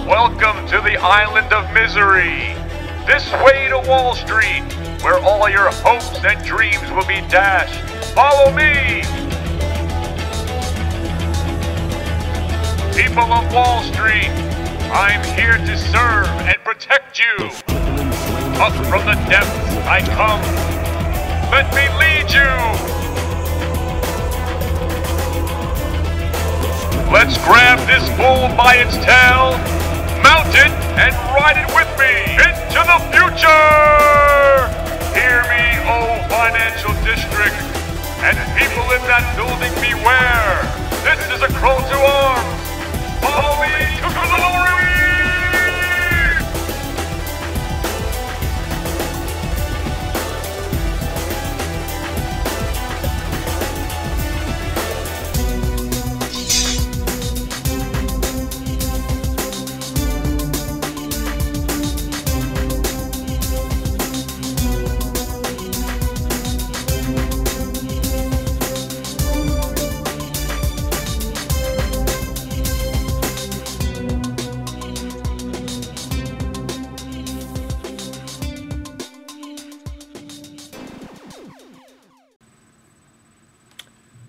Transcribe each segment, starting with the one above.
Welcome to the island of misery. This way to Wall Street, where all your hopes and dreams will be dashed. Follow me! People of Wall Street, I'm here to serve and protect you. Up from the depths I come. Let me lead you. Let's grab this bull by its tail, mount it, and ride it with me into the future! Hear me, oh financial district, and people in that building beware! This is a Krull To Arms! Follow me to glory!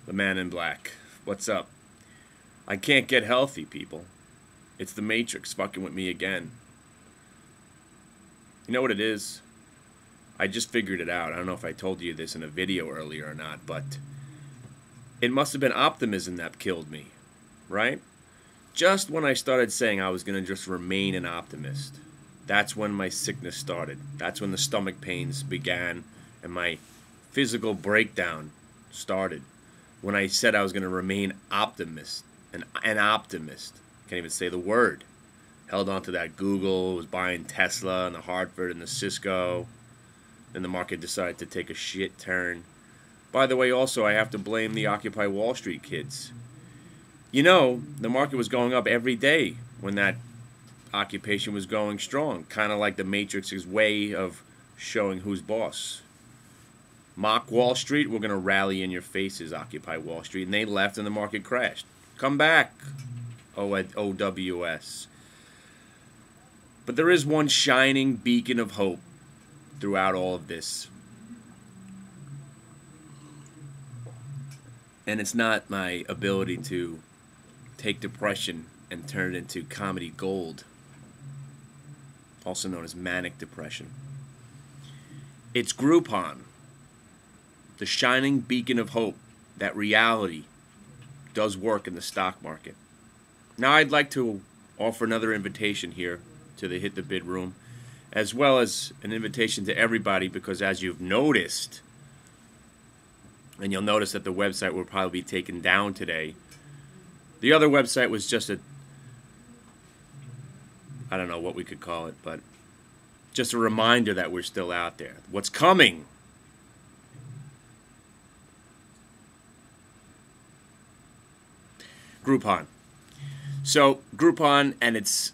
The man in black. What's up? I can't get healthy, people. It's the Matrix fucking with me again. You know what it is? I just figured it out. I don't know if I told you this in a video earlier or not, but it must have been optimism that killed me, right? Just when I started saying I was going to just remain an optimist, that's when my sickness started. That's when the stomach pains began and my physical breakdown started. When I said I was going to remain optimist, an optimist, can't even say the word. Held on to that Google, was buying Tesla and the Hartford and the Cisco. Then the market decided to take a shit turn. By the way, also, I have to blame the Occupy Wall Street kids. You know, the market was going up every day when that occupation was going strong. Kind of like the Matrix's way of showing who's boss. Mock Wall Street, we're going to rally in your faces, Occupy Wall Street. And they left and the market crashed. Come back, OWS. But there is one shining beacon of hope throughout all of this. And it's not my ability to take depression and turn it into comedy gold, also known as manic depression. It's Groupon. The shining beacon of hope that reality does work in the stock market. Now I'd like to offer another invitation here to the Hit the Bid room, as well as an invitation to everybody, because as you've noticed, and you'll notice that the website will probably be taken down today. The other website was just I don't know what we could call it, but just a reminder that we're still out there. What's coming? Groupon. So, Groupon and its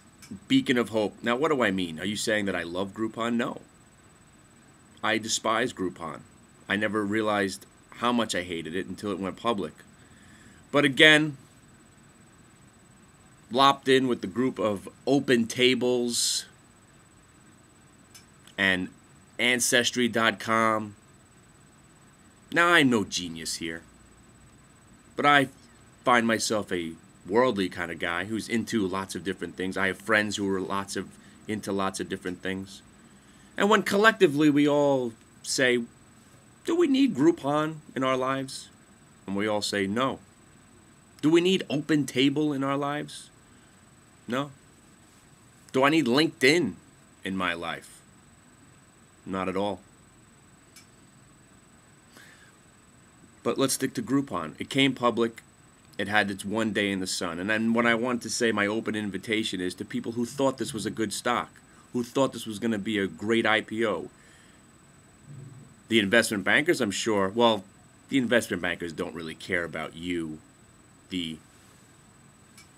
beacon of hope. Now, what do I mean? Are you saying that I love Groupon? No. I despise Groupon. I never realized how much I hated it until it went public. But again, lopped in with the group of Open Tables and Ancestry.com. Now, I'm no genius here, but I find myself a worldly kind of guy who's into lots of different things. I have friends who are into lots of different things. And when collectively we all say, do we need Groupon in our lives? And we all say no. Do we need Open Table in our lives? No. Do I need LinkedIn in my life? Not at all. But let's stick to Groupon. It came public. It had its one day in the sun. And then what I want to say, my open invitation is to people who thought this was a good stock, who thought this was going to be a great IPO. The investment bankers, I'm sure, well, the investment bankers don't really care about you, the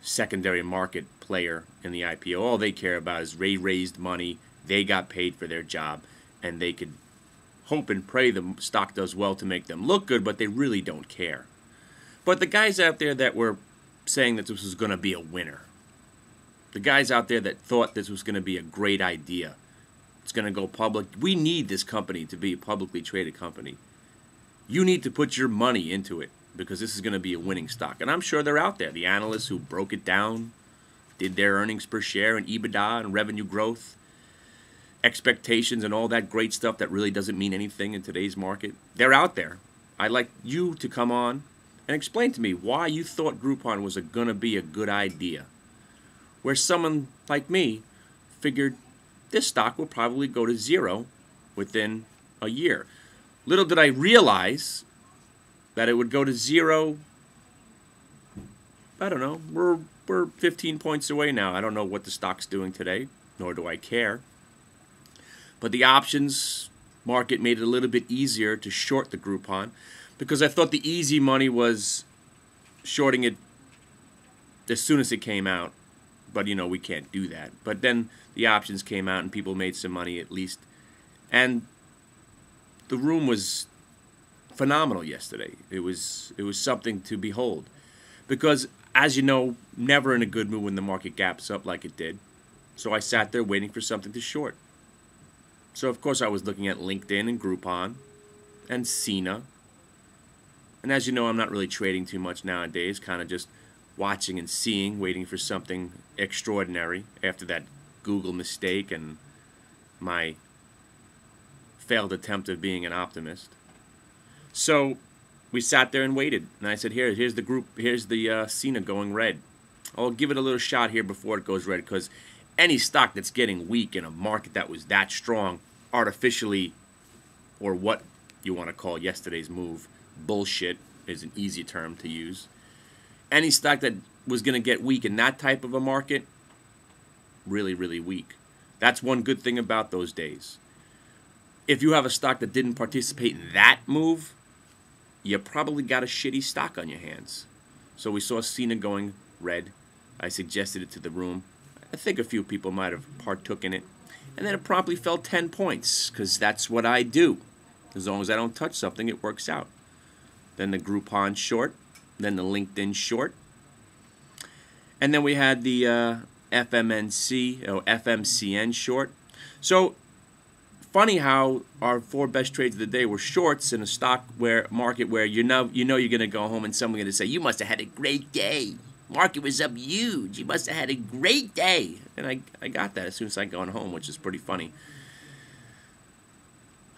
secondary market player in the IPO. All they care about is they raised money, they got paid for their job, and they could hope and pray the stock does well to make them look good, but they really don't care. But the guys out there that were saying that this was going to be a winner, The guys out there that thought this was going to be a great idea. It's going to go public. We need this company to be a publicly traded company. You need to put your money into it because this is going to be a winning stock. And I'm sure they're out there. The analysts who broke it down, did their earnings per share and EBITDA and revenue growth, expectations and all that great stuff that really doesn't mean anything in today's market. They're out there. I'd like you to come on and explain to me why you thought Groupon was going to be a good idea. Where someone like me figured this stock will probably go to zero within a year. Little did I realize that it would go to zero. I don't know. We're 15 points away now. I don't know what the stock's doing today, nor do I care. But the options market made it a little bit easier to short the Groupon because I thought the easy money was shorting it as soon as it came out. But, you know, we can't do that. But then the options came out and people made some money at least. And the room was phenomenal yesterday. It was something to behold. Because, as you know, never in a good mood when the market gaps up like it did. So I sat there waiting for something to short. So, of course, I was looking at LinkedIn and Groupon and Cena. And as you know, I'm not really trading too much nowadays, kind of just watching and seeing, waiting for something extraordinary after that Google mistake and my failed attempt of being an optimist. So we sat there and waited, and I said, here's the Cena going red. I'll give it a little shot here before it goes red, because any stock that's getting weak in a market that was that strong, artificially, or what you want to call yesterday's move, bullshit is an easy term to use. Any stock that was going to get weak in that type of a market, really, really weak. That's one good thing about those days. If you have a stock that didn't participate in that move, you probably got a shitty stock on your hands. So we saw Cena going red. I suggested it to the room. I think a few people might have partook in it. And then it promptly fell 10 points, because that's what I do. As long as I don't touch something, it works out. Then the Groupon short. Then the LinkedIn short. And then we had the FMCN short. So, funny how our 4 best trades of the day were shorts in a stock market where you know you're going to go home and someone's going to say, you must have had a great day. Market was up huge. You must have had a great day. And I got that as soon as I got home, which is pretty funny.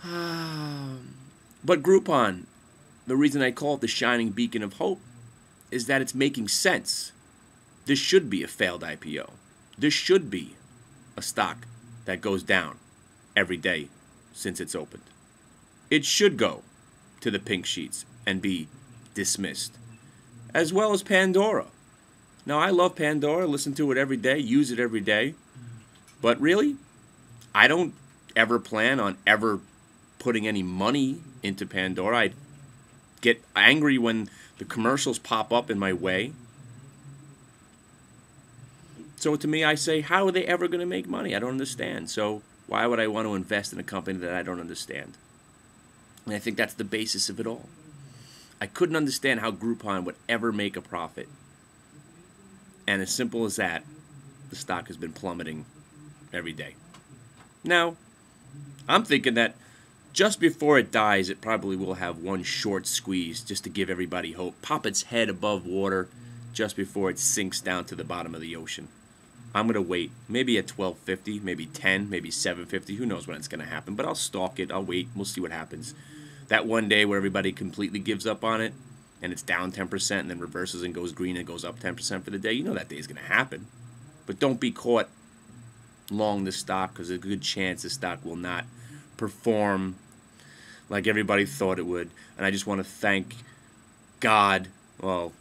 But Groupon, the reason I call it the shining beacon of hope is that it's making sense. This should be a failed IPO. This should be a stock that goes down every day since it's opened. It should go to the pink sheets and be dismissed, as well as Pandora. Now, I love Pandora, listen to it every day, use it every day, but really, I don't ever plan on ever putting any money into Pandora. I get angry when the commercials pop up in my way. So to me, I say, how are they ever going to make money? I don't understand. So why would I want to invest in a company that I don't understand? And I think that's the basis of it all. I couldn't understand how Groupon would ever make a profit. And as simple as that, the stock has been plummeting every day. Now, I'm thinking that just before it dies, it probably will have one short squeeze just to give everybody hope. Pop its head above water just before it sinks down to the bottom of the ocean. I'm going to wait, maybe at 12.50, maybe 10, maybe 7.50. Who knows when it's going to happen, but I'll stalk it. I'll wait. We'll see what happens. That one day where everybody completely gives up on it and it's down 10% and then reverses and goes green and goes up 10% for the day, you know that day is going to happen. But don't be caught long this stock, because there's a good chance this stock will not perform like everybody thought it would. And I just want to thank God, well,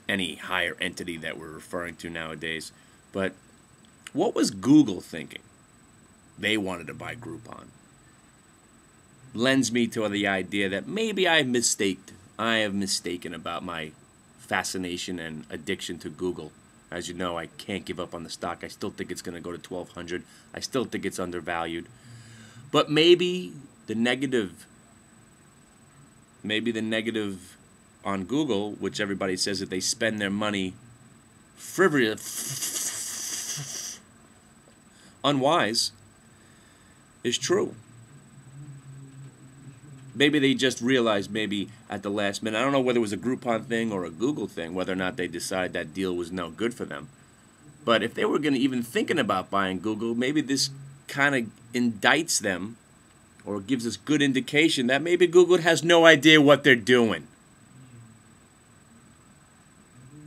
any higher entity that we're referring to nowadays. But what was Google thinking? They wanted to buy Groupon. Lends me to the idea that maybe I have mistaken about my fascination and addiction to Google. As you know, I can't give up on the stock. I still think it's going to go to 1,200. I still think it's undervalued. But maybe the negative on Google, which everybody says that they spend their money unwise, is true. Maybe they just realized maybe at the last minute, I don't know whether it was a Groupon thing or a Google thing, whether or not they decide that deal was no good for them. But if they were going to even thinking about buying Google, maybe this kind of indicts them or gives us good indication that maybe Google has no idea what they're doing.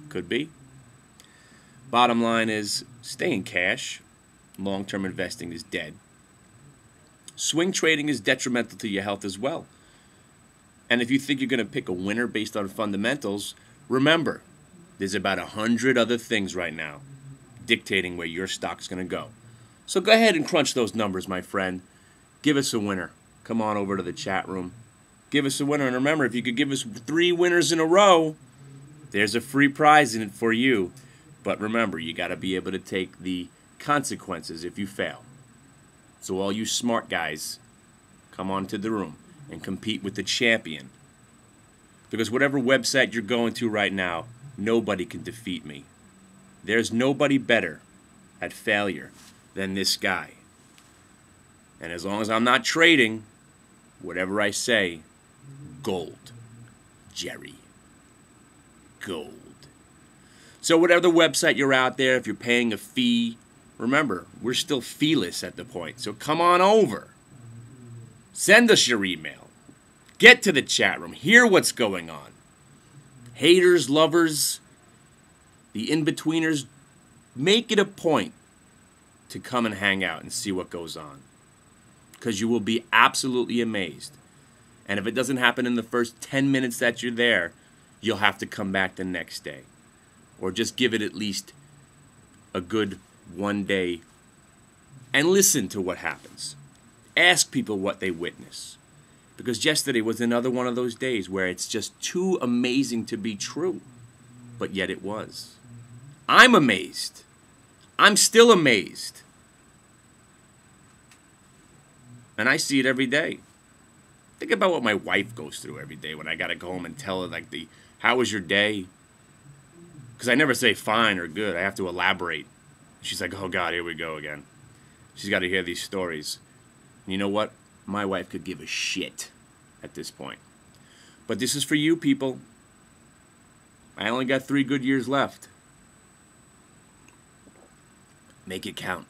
Could be. Bottom line is, stay in cash. Long-term investing is dead. Swing trading is detrimental to your health as well. And if you think you're going to pick a winner based on fundamentals, remember, there's about 100 other things right now dictating where your stock's going to go. So go ahead and crunch those numbers, my friend. Give us a winner. Come on over to the chat room. Give us a winner. And remember, if you could give us 3 winners in a row, there's a free prize in it for you. But remember, you got to be able to take the consequences if you fail. So all you smart guys, come on to the room and compete with the champion. Because whatever website you're going to right now, nobody can defeat me. There's nobody better at failure than this guy. And as long as I'm not trading, whatever I say, gold. Jerry. Gold. So whatever website you're out there, if you're paying a fee, remember, we're still feeless at the point. So come on over. Send us your email. Get to the chat room. Hear what's going on. Haters, lovers, the in-betweeners, make it a point to come and hang out and see what goes on. Because you will be absolutely amazed. And if it doesn't happen in the first 10 minutes that you're there, you'll have to come back the next day. Or just give it at least a good 1 day and listen to what happens. Ask people what they witness. Because yesterday was another one of those days where it's just too amazing to be true. But yet it was. I'm amazed. I'm still amazed. And I see it every day. Think about what my wife goes through every day when I got to go home and tell her, like, how was your day? Because I never say fine or good. I have to elaborate. She's like, oh, God, here we go again. She's got to hear these stories. And you know what? My wife could give a shit at this point. But this is for you people. I only got 3 good years left. Make it count.